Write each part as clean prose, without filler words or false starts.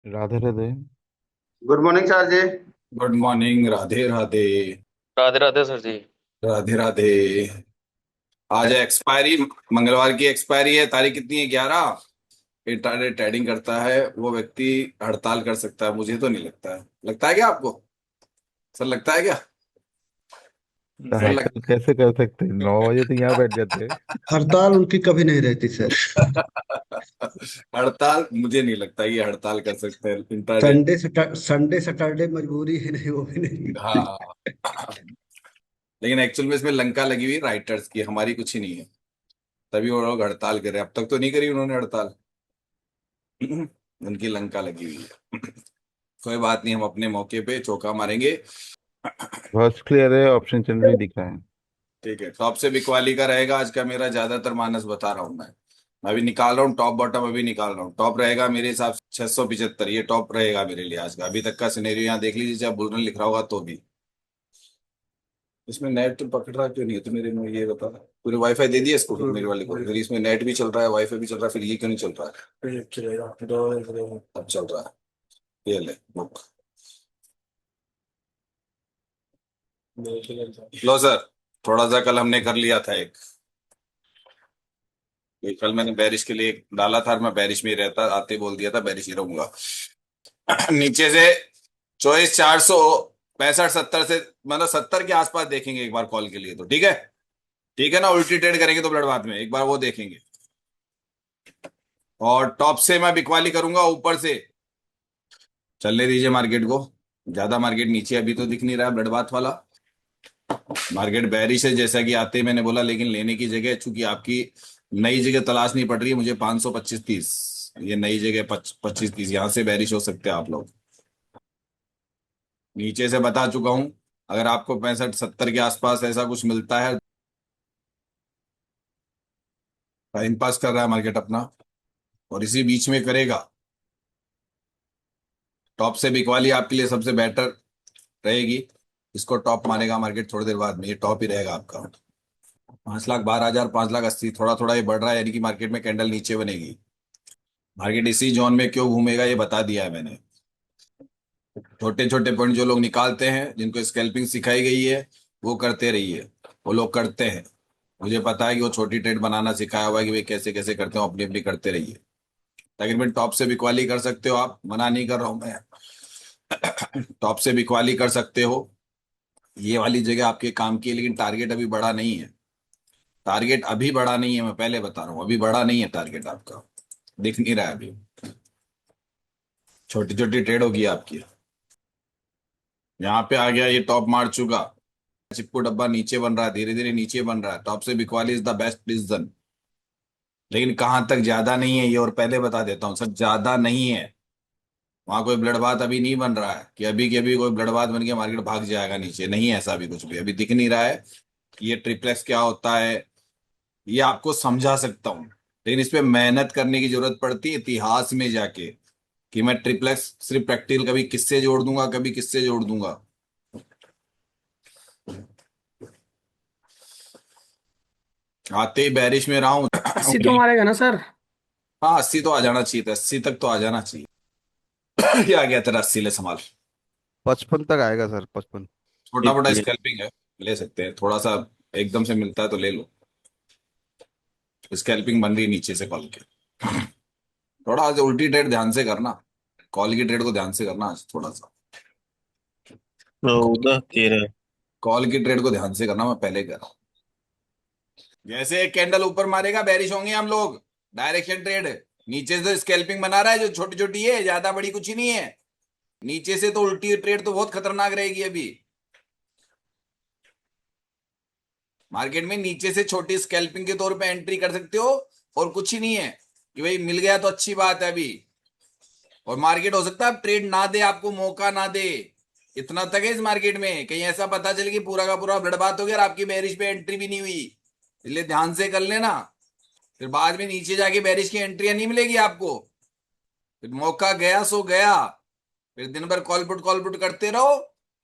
Radhe Radhe. Good morning sir ji. Good morning. Radhe Radhe. Radhe Radhe sir ji. Radhe Radhe. आज expiry, मंगलवार की एक्सपायरी है। तारीख कितनी है? 11। इंटरनेट ट्रेडिंग करता है वो व्यक्ति हड़ताल कर सकता है? मुझे तो नहीं लगता है। लगता है क्या आपको? सर लगता है क्या? सर लग हड़ताल कैसे कर सकते हैं? 9 बजे तो यहाँ बैठ जाते हैं। हड़ताल उनकी कभी नहीं रहती सर। हड़ताल मुझे नहीं लगता ये हड़ताल कर सकते हैं इंटरनेट। संडे सैटरडे मजबूरी है, नहीं वो भी नहीं। हाँ। लेकिन एक्चुअल में इसमें लंका लगी हुई राइटर्स की, हमारी कुछ ही नहीं है। तभी वो लोग हड़ताल कर रहे हैं। अब तक तो नहीं करी उन्होंने हड़ताल। उनकी लंका लगी हुई है। कोई बात नहीं, हम अपने मौके पे चौका मारेंगे। फर्स्ट क्लियर है, ऑप्शन चल रही दिख रहा है। ठीक है, टॉप से बिकवाली का रहेगा आज का मेरा ज्यादातर मानस, बता रहा हूँ मैं अभी निकाल रहा हूँ टॉप बॉटम, अभी निकाल रहा हूँ। टॉप रहेगा मेरे हिसाब से 675, ये टॉप रहेगा मेरे लिए आज का। अभी तक का सिनेरियो यहाँ देख लीजिए, चाहे बुल रन लिख रहा होगा तो भी। इसमें नेट तो पकड़ रहा क्यों नहीं है तो मेरे में ये बता। पूरे वाईफाई दे दिया इसको फिर मेरे वाले को, फिर इसमें नेट भी चल रहा है वाईफाई भी चल रहा है, फिर ये क्यों नहीं चल रहा है? अब चल रहा है। ये ले बुक। लो सर। थोड़ा सा कल हमने कर लिया था एक, ये कल मैंने बैरिश के लिए एक डाला था, मैं बैरिश में ही रहता, आते बोल दिया था बैरिश ही रहूंगा। नीचे से 24,465-70 से, मतलब 70 के आसपास देखेंगे एक बार कॉल के लिए तो ठीक है। ठीक है ना, उल्टी ट्रेड करेंगे तो ब्लड बात में एक बार वो देखेंगे। और टॉप से मैं बिकवाली करूंगा ऊपर से। चलने दीजिए मार्केट को। ज्यादा मार्केट नीचे अभी तो दिख नहीं रहा है ब्लड बाथ वाला। मार्केट बैरिश है जैसा कि आते ही मैंने बोला, लेकिन लेने की जगह चूंकि आपकी नई जगह तलाश नहीं पड़ रही है मुझे, 525-30 ये नई जगह, 25-30 यहां से बैरिश हो सकते हैं आप लोग। नीचे से बता चुका हूं, अगर आपको 65-70 के आसपास ऐसा कुछ मिलता है, टाइम पास कर रहा है मार्केट अपना और इसी बीच में करेगा। टॉप से बिकवाली आपके लिए सबसे बेटर रहेगी। इसको टॉप मानेगा मार्केट थोड़ी देर बाद में, ये टॉप ही रहेगा आपका। 5,12,000, 5,80,000, थोड़ा थोड़ा ये बढ़ रहा है, यानी कि मार्केट में कैंडल नीचे बनेगी। मार्केट इसी जोन में क्यों घूमेगा ये बता दिया है मैंने। छोटे छोटे पॉइंट जो लोग निकालते हैं, जिनको स्कैल्पिंग सिखाई गई है, वो करते रहिए। वो लोग करते हैं, मुझे पता है कि वो छोटी ट्रेड बनाना सिखाया हुआ है कि वे कैसे कैसे करते हो, अपनी अपनी करते रहिए। लेकिन मैं टॉप से बिकवाली कर सकते हो आप, मना नहीं कर रहा हूं मैं। टॉप से बिकवाली कर सकते हो, ये वाली जगह आपके काम की है, लेकिन टारगेट अभी बड़ा नहीं है। टारगेट अभी बड़ा नहीं है, मैं पहले बता रहा हूँ, अभी बड़ा नहीं है टारगेट आपका, दिख नहीं रहा है अभी। छोटी छोटी ट्रेड होगी आपकी। यहाँ पे आ गया, ये टॉप मार चुका। चिपको डब्बा नीचे बन रहा है, धीरे धीरे नीचे बन रहा है। टॉप से बिकवाली इज द बेस्ट डिसीजन, लेकिन कहां तक ज्यादा नहीं है ये, और पहले बता देता हूँ सब ज्यादा नहीं है। वहां कोई ब्लड बात अभी नहीं बन रहा है कि अभी के अभी कोई ब्लड बात बन के मार्केट भाग जाएगा नीचे, नहीं है ऐसा अभी, कुछ भी अभी दिख नहीं रहा है। ये ट्रिप्लेक्स क्या होता है ये आपको समझा सकता हूँ, लेकिन इस पे मेहनत करने की जरूरत पड़ती है इतिहास में जाके, कि मैं ट्रिप्लेक्स सिर्फ प्रैक्टिकल कभी किससे जोड़ दूंगा, कभी किससे जोड़ दूंगा। आते ही बैरिश में रहा हूँ। 80 तो मारेगा ना सर? हाँ 80 तो आ जाना चाहिए था, 80 तक तो आ जाना चाहिए। ये आ गया तेरा 80, ले संभाल। 55 तक आएगा सर, 55। छोटा मोटा स्कैल्पिंग है, ले सकते हैं थोड़ा सा, एकदम से मिलता है तो ले लो। स्कैल्पिंग बन रही है नीचे से कॉल के। थोड़ा आज उल्टी ट्रेड ध्यान से करना, कॉल की ट्रेड को ध्यान से करना आज थोड़ा सा। 14 13। कॉल की ट्रेड को ध्यान से करना, मैं पहले कह रहा हूँ। जैसे एक कैंडल ऊपर मारेगा बैरिश होंगे हम लोग, डायरेक्शन ट्रेड। नीचे से स्कैल्पिंग बना रहा है जो छोटी छोटी है, ज्यादा बड़ी कुछ ही नहीं है। नीचे से तो उल्टी ट्रेड तो बहुत खतरनाक रहेगी अभी मार्केट में। नीचे से छोटी स्कैल्पिंग के तौर पे एंट्री कर सकते हो, और कुछ ही नहीं है कि भाई मिल गया तो अच्छी बात है अभी। और मार्केट हो सकता है ट्रेड ना दे, आपको मौका ना दे, इतना तक है इस मार्केट में। कहीं ऐसा पता चले कि पूरा का पूरा बर्बाद हो गया और आपकी बैरिश पे एंट्री भी नहीं हुई, इसलिए ध्यान से कर लेना। फिर बाद में नीचे जाके बैरिश की एंट्रियां नहीं मिलेगी आपको, फिर मौका गया सो गया। फिर दिन भर कॉल पुट करते रहो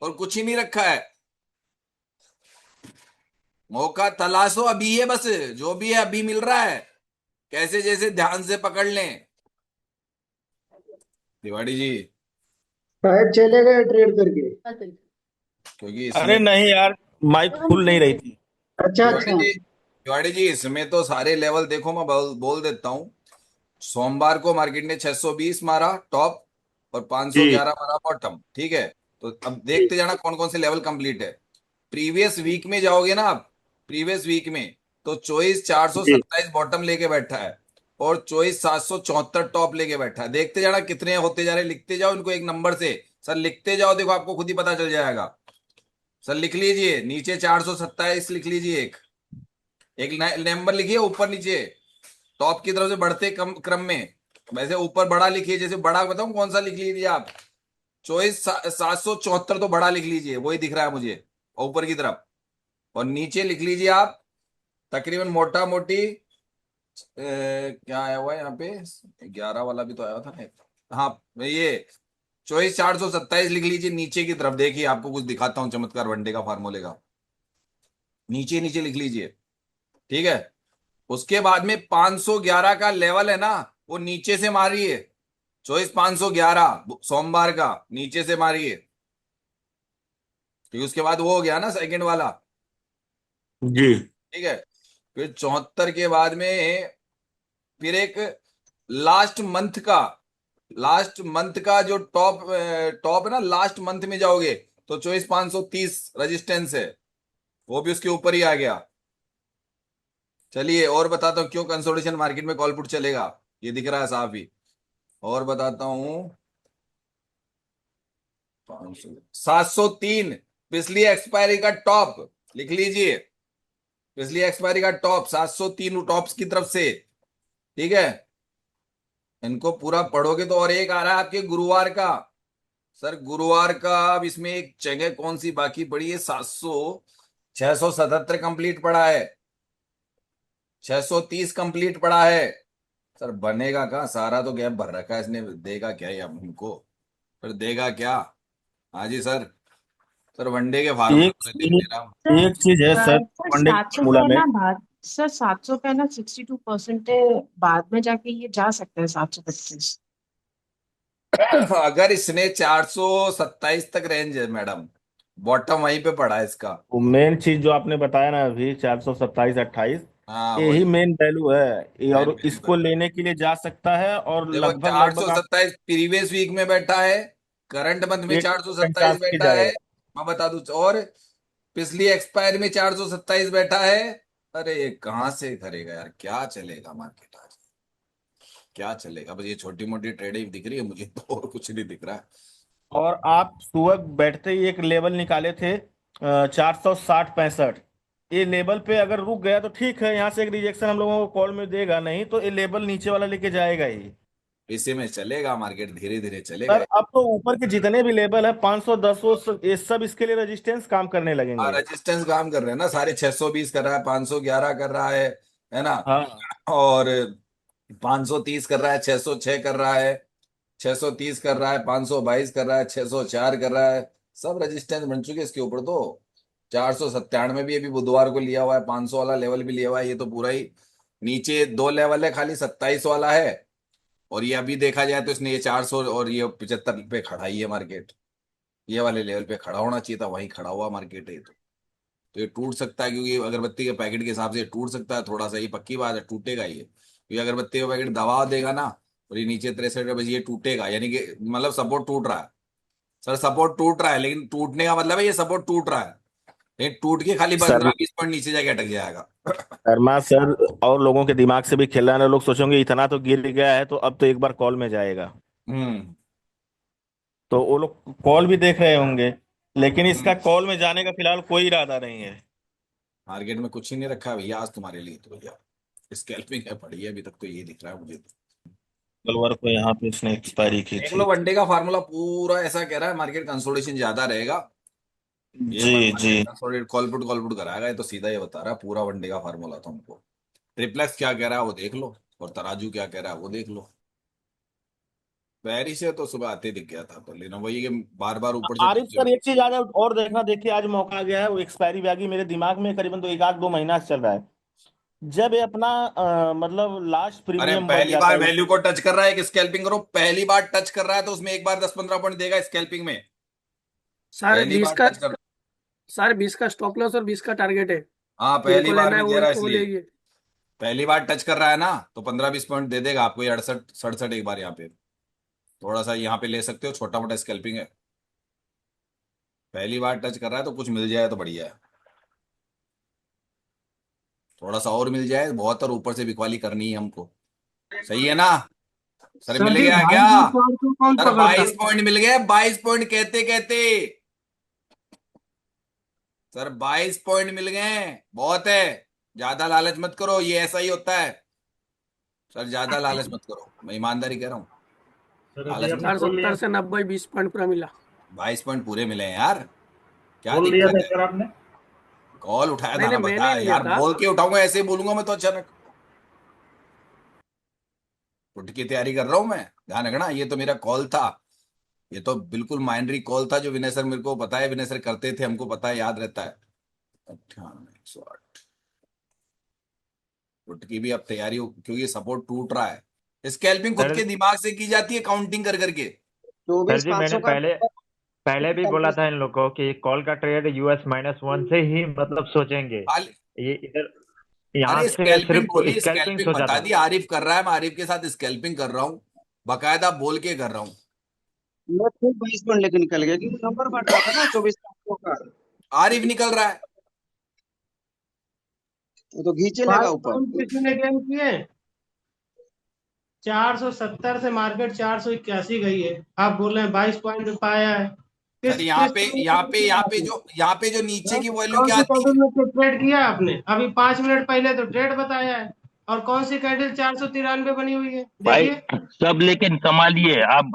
और कुछ ही नहीं रखा है। मौका तलाशो, अभी है बस, जो भी है अभी मिल रहा है। कैसे जैसे ध्यान से पकड़ लें। तिवाड़ी जी, साहब चले गए ट्रेड करके। क्योंकि अरे इसमें नहीं यार, माइक फुल नहीं रही थी। अच्छा तिवाड़ी अच्छा। जी, तिवाड़ी जी, इसमें तो सारे लेवल देखो, मैं बोल देता हूँ। सोमवार को मार्केट ने 620 मारा टॉप और जी 511 मारा बॉटम, ठीक है। तो अब देखते जाना कौन कौन से लेवल कंप्लीट है। प्रीवियस वीक में जाओगे ना आप, प्रीवियस वीक में, तो चॉइस जी 427 बॉटम लेके बैठा है और चॉइस 774 टॉप लेके बैठा है। देखते जाना कितने होते जा रहे, लिखते जाओ इनको एक नंबर से। सर लिखते जाओ, देखो आपको खुद ही पता चल जाएगा। सर लिख लीजिए, नीचे 427 लिख लीजिए, एक एक नंबर लिखिए ऊपर नीचे, टॉप की तरफ से बढ़ते क्रम में। वैसे ऊपर बड़ा लिखिए, जैसे बड़ा बताऊं कौन सा लिख लीजिए आप। चॉइस 774 तो बड़ा लिख लीजिए, वही दिख रहा है मुझे ऊपर की तरफ। और नीचे लिख लीजिए आप तकरीबन मोटा मोटी क्या आया हुआ है यहाँ पे, 11 वाला भी तो आया था ना। हाँ, ये चॉइस 427 लिख लीजिए नीचे की तरफ। देखिए आपको कुछ दिखाता हूँ चमत्कार वनडे का फार्मूले का, नीचे नीचे लिख लीजिए, ठीक है। उसके बाद में 511 का लेवल है ना, वो नीचे से मारिए। चॉइस 511 सोमवार का नीचे से मारिए, ठीक है। उसके बाद वो हो गया ना सेकंड वाला, जी। ठीक है। फिर 74 के बाद में फिर एक लास्ट मंथ का जो टॉप है ना, लास्ट मंथ में जाओगे तो चॉइस 530 रेजिस्टेंस है, वो भी उसके ऊपर ही आ गया। चलिए और बताता हूँ क्यों कंसोलिडेशन मार्केट में कॉल पुट चलेगा, ये दिख रहा है साफ ही। और बताता हूँ, 703 पिछली एक्सपायरी का टॉप लिख लीजिए। पिछली एक्सपायरी का टॉप 703 टॉप्स की तरफ से, ठीक है। इनको पूरा पढ़ोगे तो और एक आ रहा है आपके गुरुवार का। सर गुरुवार का अब इसमें एक जगह कौन सी बाकी पड़ी है, 677 कंप्लीट पड़ा है, 630 कंप्लीट पड़ा है। सर बनेगा कहाँ, सारा तो गैप भर रखा है इसने, देगा क्या ये हमको, फिर देगा क्या। हाँ जी सर, सर वनडे के एक फार्मूले लिख दे चीज रहा हूँ। एक चीज है सर, सर वनडे के 700 फार्मूला का है में। ना बाद। सर 700 का है ना 62% है। बाद में जाके ये जा सकता है 725। अगर इसने 427 तक रेंज है मैडम, बॉटम वहीं पे पड़ा है इसका। वो मेन चीज जो आपने बताया ना अभी, 427-28, हाँ यही वही मेन वैल्यू है। ये मैन और वैल्यू इसको है। लेने के लिए जा सकता है, और देखो लगभग चार सौ लगभग आप सत्ताईस प्रीवियस वीक में बैठा है, करंट मंथ में 8% 427 टास्क की बैठा है, जाएगा। मैं बता दूं। और पिछली एक्सपायर में 427 बैठा है। अरे ये कहाँ से करेगा यार, क्या चलेगा मार्केट आज, क्या चलेगा। बस ये छोटी मोटी ट्रेडिंग दिख रही है मुझे तो, और कुछ नहीं दिख रहा है। और आप सुबह बैठते ही एक लेवल निकाले थे 460-65। ये लेवल पे अगर रुक गया तो ठीक है, यहाँ से एक रिजेक्शन हम लोगों को कॉल में देगा, नहीं तो ये लेवल नीचे वाला लेके जाएगा ही। इसी में चलेगा मार्केट, धीरे धीरे चलेगा। सर अब तो ऊपर के जितने भी लेवल है 510 ये सब इसके लिए रेजिस्टेंस काम करने हाँ लगेंगे। रेजिस्टेंस काम कर रहे हैं ना सारे, 620 कर रहा है, 511 कर रहा है ना। हाँ और 530 कर रहा है, 606 कर रहा है, 630 कर रहा है, 522 कर रहा है, 604 कर रहा है। सब रेजिस्टेंस बन चुके हैं इसके ऊपर तो। 497 भी अभी बुधवार को लिया हुआ है, 500 वाला लेवल भी लिया हुआ है। ये तो पूरा ही नीचे दो लेवल है, खाली 27 वाला है। और ये अभी देखा जाए तो इसने ये 400 और ये 75 पे खड़ा ही है मार्केट। ये वाले लेवल पे खड़ा होना चाहिए था, वहीं खड़ा हुआ मार्केट है ये तो ये टूट सकता है, क्योंकि अगरबत्ती के पैकेट के हिसाब से ये टूट सकता है थोड़ा सा, ये पक्की बात है, टूटेगा ये, क्योंकि अगरबत्ती का पैकेट दबा देगा ना, और ये नीचे 63 बजे ये टूटेगा, यानी कि मतलब सपोर्ट टूट रहा है। सर सपोर्ट टूट रहा है, लेकिन टूटने का मतलब है ये सपोर्ट टूट रहा है, लेकिन टूट के खाली सर, 15-20 पॉइंट नीचे जाके अटक जाएगा। शर्मा सर और लोगों के दिमाग से भी खेल रहे हैं। लोग सोचेंगे इतना तो गिर गया है तो अब तो एक बार कॉल में जाएगा, हम्म तो वो लोग कॉल भी देख रहे होंगे, लेकिन इसका हम्म। कॉल में जाने का फिलहाल कोई इरादा नहीं है। मार्केट में कुछ ही नहीं रखा है भैया आज तुम्हारे लिए तो भैया, स्कैल्पिंग है पड़ी है अभी तक तो, ये दिख रहा है मुझे तो। मंगलवार को यहाँ पे इसने एक्सपायरी की देख लो थी। वनडे का फार्मूला पूरा ऐसा कह रहा है, मार्केट कंसोलिडेशन ज्यादा रहेगा। ये जी जी। मार्केट कंसोलिडेट कॉल पुट कराएगा, ये तो सीधा ये बता रहा है, पूरा वनडे का फार्मूला था हमको। ट्रिप्लेक्स क्या कह रहा है वो देख लो, और तराजू क्या कह रहा है वो देख लो। पेरिस से तो सुबह आते ही दिख गया था, तो लेना वही कि बार बार ऊपर से आरिफ नीचे। सर, एक चीज आज और देखना, देखिए आज मौका आ गया है, वो एक्सपायरी भी आ गई मेरे दिमाग में, करीबन तो एक आध दो महीना से चल रहा है। जब ये अपना मतलब लास्ट अरे प्रीमियम बच पहली जाता बार है वैल्यू को टच कर रहा है, एक स्कैल्पिंग करो, पहली बार टच कर रहा है तो उसमें एक बार 10-15 पॉइंट देगा स्कैल्पिंग में। सर पहली 20 बार का टच कर, सर 20 का स्टॉप लॉस और 20 का टारगेट है। हाँ पहली जिनको बार लेना है भी दे रहा है वो इसलिए। लेंगे। पहली बार टच कर रहा है ना तो 15-20 पॉइंट दे देगा आपको, ये 68-67 एक बार यहाँ पे। थोड़ा सा यहाँ पे ले सकते हो, छोटा मोटा स्कैल्पिंग है। पहली बार टच कर रहा है तो कुछ मिल जाए तो बढ़िया है, थोड़ा सा और मिल जाए बहुत, और ऊपर से बिकवाली करनी है हमको। सही है ना सर? सर मिल जी गया भाई क्या? जी कौन को कौन सर पकड़ता 22 पॉइंट मिल गए, 22 पॉइंट कहते कहते। सर 22 पॉइंट मिल गए, बहुत है। ज्यादा लालच मत करो, ये ऐसा ही होता है। सर ज्यादा लालच मत करो, मैं ईमानदारी कह रहा हूँ, लालच मत सर करो। 70 से 90 20 पॉइंट पूरा मिला। 22 पॉइंट पूरे मिले हैं यार, क्या बोल दिया दिक्कत था है? सर आपने। कॉल उठाया था नहीं ना, नहीं मैंने बताया लिया यार, था। बोल के उठाऊंगा, ऐसे ही बोलूंगा मैं तो अचानक। उठ की तैयारी कर रहा हूं मैं, ध्यान रखना, ये तो मेरा कॉल था। ये तो बिल्कुल माइंडरी कॉल था जो विनय सर, मेरे को पता है विनय सर करते थे, हमको पता है, याद रहता है। 98-108। उठ की भी अब तैयारी क्योंकि सपोर्ट टूट रहा है। स्कैल्पिंग खुद सर के दिमाग से की जाती है, काउंटिंग कर करके। सर 24 जी, मैंने 500 का पहले पहले भी बोला था इन लोगों को कि कॉल का ट्रेड US-1 से ही मतलब सोचेंगे। खाली ये इधर यहाँ अरे से स्कैल्पिंग सिर्फ बोली, स्कैल्पिंग स्कैल्पिंग सोचा बता था। दी, आरिफ कर रहा है, मैं आरिफ के साथ स्कैल्पिंग कर रहा हूँ, बकायदा बोल के कर रहा हूँ। मैं खुद 22 पॉइंट लेके निकल गया क्योंकि नंबर बढ़ रहा था ना 24 का। आरिफ निकल रहा है। वो तो घींचे लेगा 22 ऊपर। पॉइंट किसी ने गेम किए 470 से मार्केट 481 गई है, आप बोल रहे हैं 22 पॉइंट पे पाया है। सर किस किस यहाँ पे जो नीचे की वॉल्यू कौन क्या सी आती है? कैंडल में ट्रेड किया आपने? अभी 5 मिनट पहले तो ट्रेड बताया है, और कौन सी कैंडल 493 बनी हुई है भाई देखिए। सब लेकिन कमा लिए आप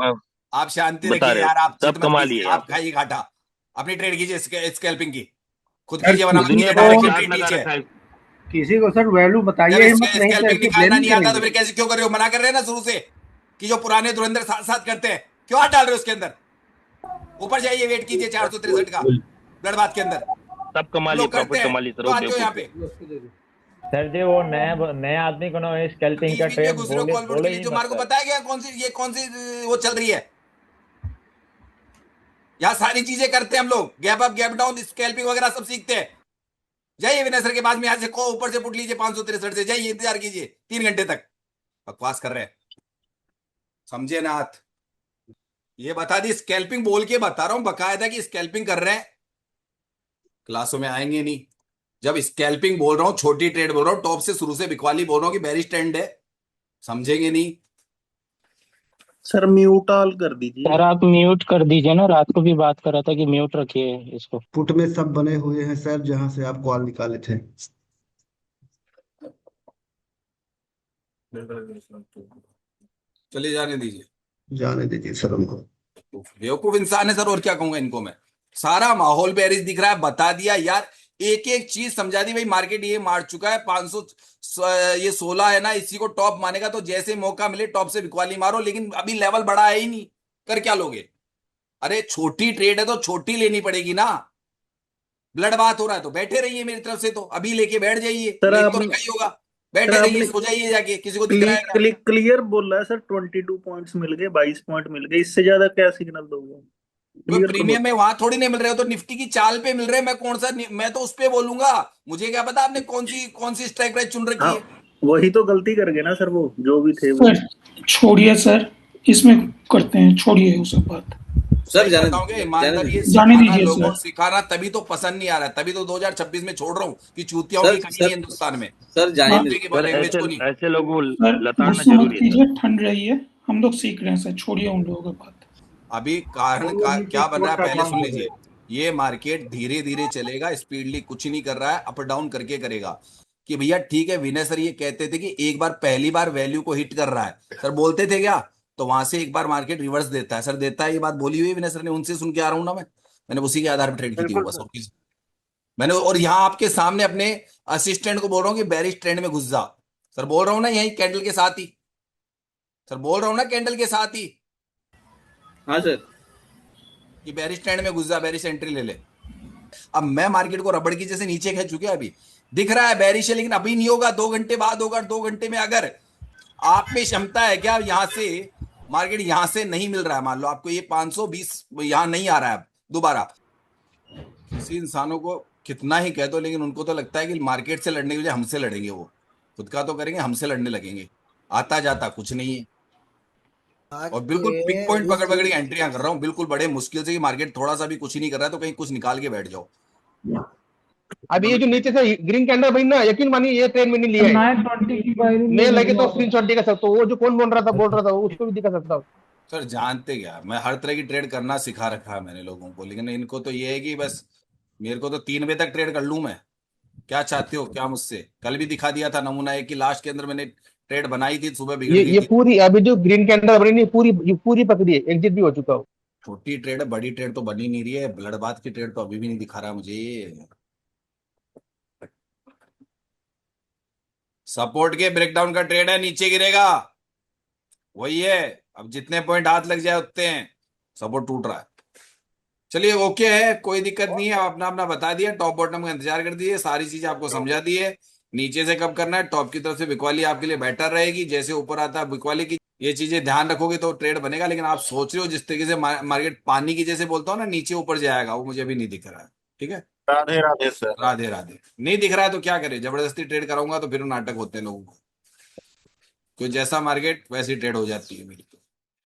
आप शांति बता रखिए रहे हो यार, आप सब जिद मत कमा कीजिए, लिए आप आप। खाइए घाटा। अपनी ट्रेड कीजिए स्कैल्पिंग की, खुद सर कीजिए, वरना मत दुनिया कीजिए, भर में डायरेक्शन चार्ट ट्रेड लगा नीचे रखा है। है। किसी को सर वैल्यू जब बताइए, हिम्मत नहीं तो स्कैल्पिंग ऐसे ब्लेम निकालना नहीं नहीं आता तो करेंगे। फिर कैसे क्यों कर रहे हो? मना कर रहे हैं ना शुरू से कि जो पुराने धुरंधर साथ साथ करते हैं, क्यों हाथ डाल रहे हो उसके अंदर? ऊपर जाइए, वेट कीजिए 463 का ब्लड बाथ के अंदर। सब कमा हम लिए, लोग करते प्रॉफिट हैं, कमा लिए सर, क्यों वो आते हो यहाँ बेवकूफ पे? है। सर जी, वो नए आदमी को ना स्कैल्पिंग बीच का बीच में ट्रेड घुस रहे हो कॉल वोट के बोले लिए, ही जो मत मार्को सर। पता है क्या कौन सी वो चल रही है? यहाँ सारी चीजें करते हैं हम लोग, gap up gap down scalping वगैरह सब सीखते हैं। जाइए विनय सर के पास में, यहाँ से को ऊपर से पुट लीजिए 563 से, जाइए इंतजार कीजिए 3 घंटे तक। बकवास कर रहे हैं, समझे ना हाथ? ये बता दी, स्कैल्पिंग बोल के बता रहा हूं बकायदा कि स्कैल्पिंग कर रहे हैं। क्लासों में आएंगे नहीं, जब स्कैल्पिंग बोल रहा हूं, छोटी ट्रेड बोल रहा हूं, टॉप से शुरू से बिकवाली बोल रहा हूं कि बेरिश ट्रेंड है, समझेंगे नहीं। सर म्यूट ऑल कर दीजिए। सर आप म्यूट कर दीजिए ना, रात को भी बात कर रहा था कि म्यूट रखिए इसको। पुट में सब बने हुए हैं सर, जहां से आप कॉल निकाले थे। चलिए जाने दीजिए, जाने दीजिए सर उनको। बेवकूफ इंसान है सर, और क्या कहूंगा इनको मैं। सारा माहौल बेरिश दिख रहा है, बता दिया यार, एक एक चीज समझा दी भाई। मार्केट ये मार चुका है 500, ये 16 है ना, इसी को टॉप मानेगा तो जैसे मौका मिले टॉप से बिकवाली मारो, लेकिन अभी लेवल बड़ा है ही नहीं, कर क्या लोगे? अरे छोटी ट्रेड है तो छोटी लेनी पड़ेगी ना। ब्लड बात हो रहा है तो बैठे रहिए, मेरी तरफ से तो अभी लेके बैठ जाइए, सर लेट तो आपने रखा ही होगा। सर बैठे रहिए, आपने सो जाइए जाके, किसी को दिख रहा है क्या? क्लियर बोल रहा है सर, 22 पॉइंट्स मिल गए, 22 पॉइंट मिल गए, इससे ज्यादा क्या सिग्नल दोगे? कोई क्लियर तो प्रीमियम में वहां थोड़ी नहीं मिल रहे हो, तो निफ्टी की चाल पे मिल रहे हैं। मैं कौन सा, मैं तो उस पे बोलूंगा, मुझे क्या पता आपने कौन सी स्ट्राइक प्राइस चुन रखी हाँ, है। वही तो गलती कर गए ना सर, वो जो भी थे वो। सर छोड़िए सर, इसमें करते हैं, छोड़िए वो सब बात। सर बताओगे ईमानदारी जाने सिखाना, दीजिए लोगों को सर। सिखाना, तभी तो पसंद नहीं आ रहा है, तभी तो 2026 में छोड़ रहा हूँ कि चूतियाओं की कमी नहीं है हिंदुस्तान में। सर हाँ, सर लैंग्वेज को नहीं। ऐसे लोगों को सर लताड़ना गुस्सा मत जरूरी है कीजिए, सर। ठंड रही है, हम लोग सीख रहे हैं सर, छोड़िए उन लोगों की बात। अभी कारण का क्या बन रहा है पहले सुन लीजिए। ये मार्केट धीरे धीरे चलेगा, स्पीडली कुछ नहीं कर रहा है, अप डाउन करके करेगा। कि भैया ठीक है, विनय सर ये कहते थे कि एक बार पहली बार वैल्यू को हिट कर रहा है, सर बोलते थे क्या? तो वहां से एक बार मार्केट रिवर्स देता है, सर देता है, ये बात बोली हुई है विनय सर ने, उनसे सुन के आ रहा हूं ना मैंने उसी के आधार पर ट्रेड की थी वो, बस और किसी मैंने। और यहाँ आपके सामने अपने असिस्टेंट को बोल रहा हूँ कि बेरिश ट्रेंड में घुस जा, सर बोल रहा हूँ ना, यही कैंडल के साथ ही, सर बोल रहा हूँ ना कैंडल के साथ ही। हाँ सर, कि बेरिश ट्रेंड में घुस जा, बेरिश एंट्री ले ले। अब मैं मार्केट को रबड़ की जैसे नीचे खींच चुके अभी, दिख रहा है बेरिश है, लेकिन अभी नहीं होगा, 2 घंटे बाद होगा। 2 घंटे में अगर आप में क्षमता है क्या, यहां से मार्केट यहां से नहीं मिल रहा है, मान लो आपको ये 520 यहां नहीं आ रहा है दोबारा, किसी इंसानों को कितना ही कह दो, लेकिन उनको तो लगता है कि मार्केट से लड़ने के लिए हमसे लड़ेंगे, वो खुद का तो करेंगे, हमसे लड़ने लगेंगे। आता जाता कुछ नहीं है। और बिल्कुल पिक पॉइंट पकड़ पकड़ के एंट्रियां कर रहा हूँ, बिल्कुल बड़े मुश्किल से, कि मार्केट थोड़ा सा भी कुछ ही नहीं कर रहा है तो कहीं कुछ निकाल के बैठ जाओ। अभी ये जो नीचे से ग्रीन कैंडल बनी ना, यकीन मानिए ये ट्रेड मैंने लिया है। 920 की बाइंग मैं लगे तो स्क्रीनशॉट दिखा सकता हूँ, वो जो कौन बोल रहा था उसको भी दिखा सकता हूँ। सर जानते क्या, मैं हर तरह की ट्रेड करना सिखा रखा है मैंने लोगों को, लेकिन इनको तो ये है कि बस मेरे को तो 3 बजे तक ट्रेड कर लूं मैं। क्या चाहते हो क्या मुझसे? कल भी दिखा दिया था नमूना एक, कि लास्ट के अंदर मैंने ट्रेड बनाई थी, सुबह बिगड़ गई ये थी। पूरी अभी जो ग्रीन कैंडल बनी नहीं, पूरी पकड़ी है, एग्जिट भी हो चुका हूँ। छोटी ट्रेड है, बड़ी ट्रेड तो बनी नहीं रही है, ब्लडबाथ की ट्रेड तो अभी भी नहीं दिखा रहा मुझे। सपोर्ट के ब्रेकडाउन का ट्रेड है, नीचे गिरेगा, वही है। अब जितने पॉइंट हाथ लग जाए उतने हैं, सपोर्ट टूट रहा है। चलिए ओके है, कोई दिक्कत नहीं है, अपना अपना बता दिया, टॉप बॉटम का इंतजार कर दिए, सारी चीजें आपको समझा दी है। नीचे से कब करना है, टॉप की तरफ से बिकवाली आपके लिए बेटर रहेगी, जैसे ऊपर आता है बिकवाली की, ये चीजें ध्यान रखोगे तो ट्रेड बनेगा। लेकिन आप सोच रहे हो जिस तरीके से मार्केट पानी की जैसे बोलता हूँ ना, नीचे ऊपर जाएगा, वो मुझे अभी नहीं दिख रहा है। ठीक है, राधे राधे सर। राधे राधे। नहीं दिख रहा है तो क्या करें, जबरदस्ती ट्रेड कराऊंगा तो फिर नाटक होते हैं लोगों को। कोई जैसा मार्केट वैसी ट्रेड हो जाती है मेरी।